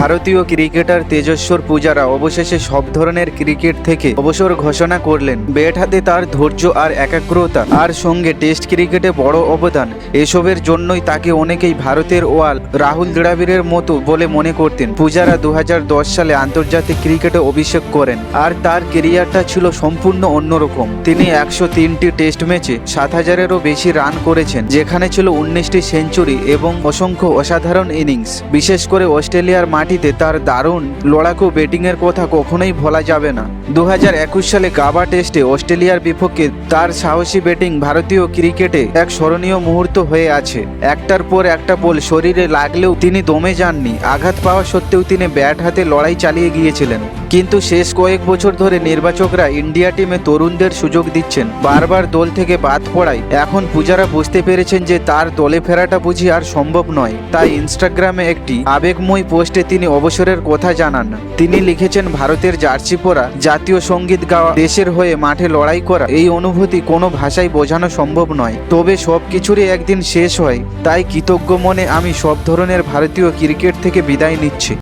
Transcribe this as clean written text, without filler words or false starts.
ভারতীয় ক্রিকেটার তেজস্বর পূজারা অবশেষে সব ধরনের ক্রিকেট থেকে অবসর ঘোষণা করলেন। ব্যাট হাতে তার ধৈর্য আর একাগ্রতা আর সঙ্গে টেস্ট ক্রিকেটে বড় অবদান, এসবের জন্যই তাকে অনেকেই ভারতের ওয়াল রাহুল দ্রাবিড়ের মতো বলে মনে করতেন। পূজারা 2010 সালে আন্তর্জাতিক ক্রিকেটে অভিষেক করেন আর তার কেরিয়ারটা ছিল সম্পূর্ণ অন্যরকম। তিনি 103টি টেস্ট ম্যাচে 7000-এরও বেশি রান করেছেন, যেখানে ছিল 19টি সেঞ্চুরি এবং অসংখ্য অসাধারণ ইনিংস। বিশেষ করে অস্ট্রেলিয়ার মাটিতে তার দারুণ লড়াকু ব্যাটিংয়ের কথা কখনোই ভোলা যাবে না। 2021 সালে গাবা টেস্টে অস্ট্রেলিয়ার বিপক্ষে তার সাহসী ব্যাটিং ভারতীয় ক্রিকেটে এক স্মরণীয় মুহূর্ত হয়ে আছে। একটার পর একটা বল শরীরে লাগলেও তিনি দমে যাননি। আঘাত পাওয়া সত্ত্বেও তিনি ব্যাট হাতে লড়াই চালিয়ে গিয়েছিলেন। কিন্তু শেষ কয়েক বছর ধরে নির্বাচকরা ইন্ডিয়া টিমে তরুণদের সুযোগ দিচ্ছেন। বারবার দল থেকে বাদ পড়ায় এখন পূজারা বুঝতে পেরেছেন যে তার দলে ফেরাটা বুঝি আর সম্ভব নয়। তাই ইনস্টাগ্রামে একটি আবেগময় পোস্টে তিনি অবসরের কথা জানান। তিনি লিখেছেন, ভারতের জার্সি পরা, জাতীয় সঙ্গীত গাওয়া, দেশের হয়ে মাঠে লড়াই করা, এই অনুভূতি কোনো ভাষায় বোঝানো সম্ভব নয়। তবে সব কিছুরই একদিন শেষ হয়, তাই কৃতজ্ঞ মনে আমি সব ধরনের ভারতীয় ক্রিকেট থেকে বিদায় নিচ্ছি।